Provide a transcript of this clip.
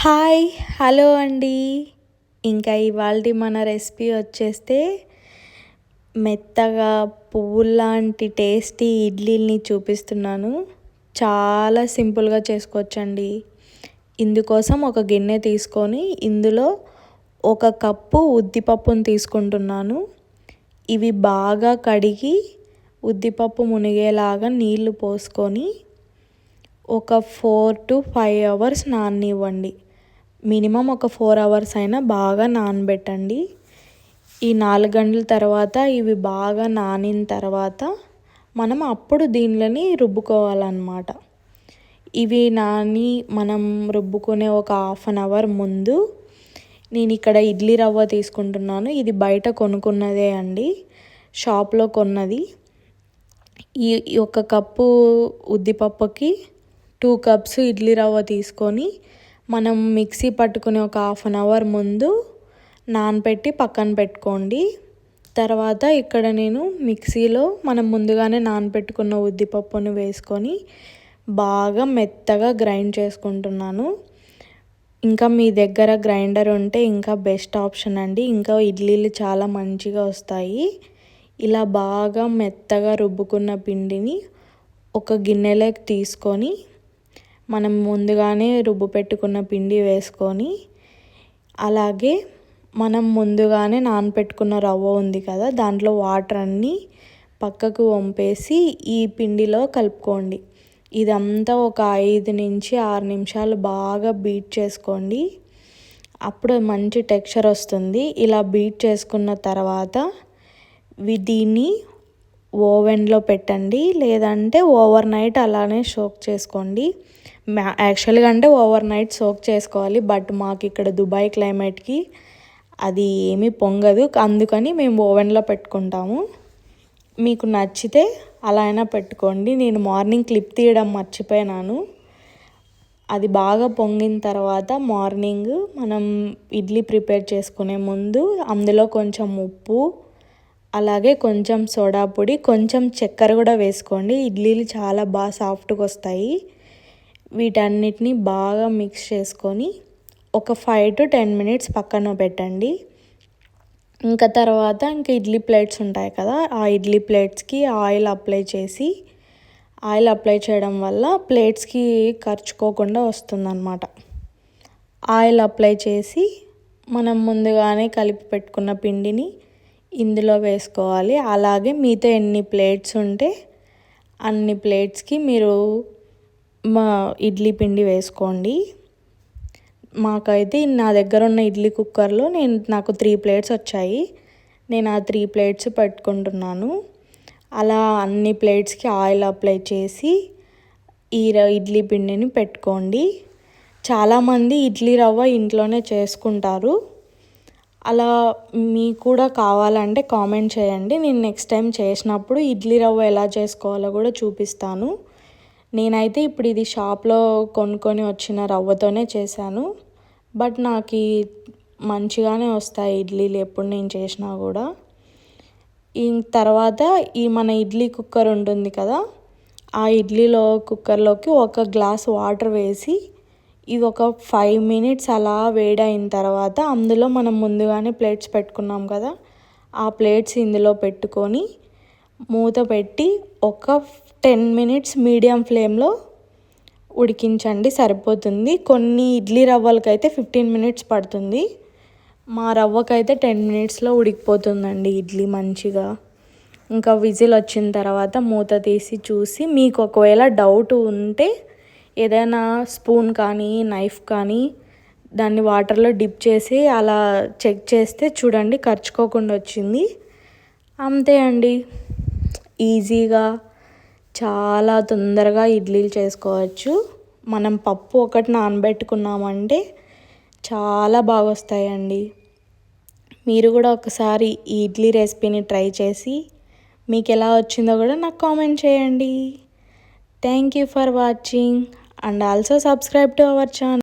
Hi hello అండి. ఇంకా ఇవాల్టి మన రెసిపీ వచ్చేస్తే మెత్తగా పువ్వులాంటి టేస్టీ ఇడ్లీని చూపిస్తున్నాను. చాలా సింపుల్గా చేసుకోవచ్చండి. ఇందుకోసం ఒక గిన్నె తీసుకొని ఇందులో 1 కప్పు ఉద్దిపప్పును తీసుకుంటున్నాను. ఇవి బాగా కడిగి ఉద్దిపప్పు మునిగేలాగా నీళ్లు పోసుకొని ఒక 4 to 5 అవర్స్ నాననివ్వండి. మినిమం ఒక 4 అవర్స్ అయినా బాగా నానబెట్టండి. ఈ 4 గంటల తర్వాత ఇవి బాగా నానిన తర్వాత మనం అప్పుడు దీనిని రుబ్బుకోవాలన్నమాట. ఇవి నాని మనం రుబ్బుకునే ఒక 1/2 అవర్ ముందు నేను ఇక్కడ ఇడ్లీ రవ్వ తీసుకుంటున్నాను. ఇది బయట కొనుక్కున్నదే అండి, షాప్లో కొన్నది. ఈ 1 కప్పు ఉద్దిపప్పుకి 2 కప్స్ ఇడ్లీ రవ్వ తీసుకొని మనం మిక్సీ పట్టుకుని ఒక 1/2 అవర్ ముందు నానబెట్టి పక్కన పెట్టుకోండి. తర్వాత ఇక్కడ నేను మిక్సీలో మనం ముందుగానే నానబెట్టుకున్న ఉద్దిపప్పును వేసుకొని బాగా మెత్తగా గ్రైండ్ చేసుకుంటున్నాను. ఇంకా మీ దగ్గర గ్రైండర్ ఉంటే ఇంకా బెస్ట్ ఆప్షన్ అండి. ఇంకా ఇడ్లీలు చాలా మంచిగా వస్తాయి. ఇలా బాగా మెత్తగా రుబ్బుకున్న పిండిని ఒక గిన్నెలోకి తీసుకొని మనం ముందుగానే రుబ్బు పెట్టుకున్న పిండి వేసుకొని, అలాగే మనం ముందుగానే నానబెట్టుకున్న రవ్వ ఉంది కదా, దాంట్లో వాటర్ అన్నీ పక్కకు వంపేసి ఈ పిండిలో కలుపుకోండి. ఇదంతా ఒక 5 నుంచి 6 నిమిషాలు బాగా బీట్ చేసుకోండి. అప్పుడు మంచి టెక్స్చర్ వస్తుంది. ఇలా బీట్ చేసుకున్న తర్వాత దీన్ని ఓవెన్లో పెట్టండి, లేదంటే ఓవర్ నైట్ అలానే సోక్ చేసుకోండి. యాక్చువల్గా అంటే ఓవర్ నైట్ సోక్ చేసుకోవాలి, బట్ మాకు ఇక్కడ దుబాయ్ క్లైమేట్కి అది ఏమీ పొంగదు, అందుకని మేము ఓవెన్లో పెట్టుకుంటాము. మీకు నచ్చితే అలా అయినా పెట్టుకోండి. నేను మార్నింగ్ క్లిప్ తీయడం మర్చిపోయినాను. అది బాగా పొంగిన తర్వాత మార్నింగ్ మనం ఇడ్లీ ప్రిపేర్ చేసుకునే ముందు అందులో కొంచెం ఉప్పు, అలాగే కొంచెం సోడా పొడి, కొంచెం చక్కెర కూడా వేసుకోండి. ఇడ్లీలు చాలా బాగా సాఫ్ట్గా వస్తాయి. వీటన్నిటిని బాగా మిక్స్ చేసుకొని ఒక 5 to 10 మినిట్స్ పక్కన పెట్టండి. ఇంకా తర్వాత ఇడ్లీ ప్లేట్స్ ఉంటాయి కదా, ఆ ఇడ్లీ ప్లేట్స్కి ఆయిల్ అప్లై చేయడం వల్ల ప్లేట్స్కి ఖర్చుకోకుండా వస్తుందన్నమాట. ఆయిల్ అప్లై చేసి మనం ముందుగానే కలిపి పెట్టుకున్న పిండిని ఇందులో వేసుకోవాలి. అలాగే మీతో ఎన్ని ప్లేట్స్ ఉంటే అన్ని ప్లేట్స్కి మీరు ఇడ్లీ పిండి వేసుకోండి. మాకైతే నా దగ్గర ఉన్న ఇడ్లీ కుక్కర్లో నాకు 3 ప్లేట్స్ వచ్చాయి. నేను ఆ 3 ప్లేట్స్ పెట్టుకుంటున్నాను. అలా అన్ని ప్లేట్స్కి ఆయిల్ అప్లై చేసి ఈ ఇడ్లీ పిండిని పెట్టుకోండి. చాలామంది ఇడ్లీ రవ్వ ఇంట్లోనే చేసుకుంటారు. అలా మీకు కూడా కావాలంటే కామెంట్ చేయండి. నేను నెక్స్ట్ టైం చేసినప్పుడు ఇడ్లీ రవ్వ ఎలా చేసుకోవాలో కూడా చూపిస్తాను. నేనైతే ఇప్పుడు ఇది షాప్లో కొనుక్కొని వచ్చిన రవ్వతోనే చేశాను, బట్ నాకు మంచిగానే వస్తాయి ఇడ్లీలు ఎప్పుడు నేను చేసినా కూడా. ఈ తర్వాత మన ఇడ్లీ కుక్కర్ ఉంటుంది కదా, ఆ కుక్కర్లోకి 1 గ్లాస్ వాటర్ వేసి ఇది ఒక 5 మినిట్స్ అలా వేడైన తర్వాత అందులో మనం ముందుగానే ప్లేట్స్ పెట్టుకున్నాం కదా, ఆ ప్లేట్స్ ఇందులో పెట్టుకొని మూత పెట్టి ఒక 10 మినిట్స్ మీడియం ఫ్లేమ్లో ఉడికించండి, సరిపోతుంది. కొన్ని ఇడ్లీ రవ్వలకైతే 15 మినిట్స్ పడుతుంది. మా రవ్వకైతే 10 మినిట్స్లో ఉడికిపోతుందండి ఇడ్లీ మంచిగా. ఇంకా విజిల్ వచ్చిన తర్వాత మూత తీసి చూసి మీకు ఒకవేళ డౌట్ ఉంటే ఏదైనా స్పూన్ కానీ నైఫ్ కానీ దాన్ని వాటర్లో డిప్ చేసి అలా చెక్ చేస్తే చూడండి ఖర్చుకోకుండా వచ్చింది. అంతే అండి, ఈజీగా చాలా తొందరగా ఇడ్లీలు చేసుకోవచ్చు. మనం పప్పు ఒకటి నానబెట్టుకున్నామంటే చాలా బాగా వస్తాయండి. మీరు కూడా ఒకసారి ఈ ఇడ్లీ రెసిపీని ట్రై చేసి మీకు ఎలా వచ్చిందో కూడా నాకు కామెంట్ చేయండి. Thank you for watching and also subscribe to our channel.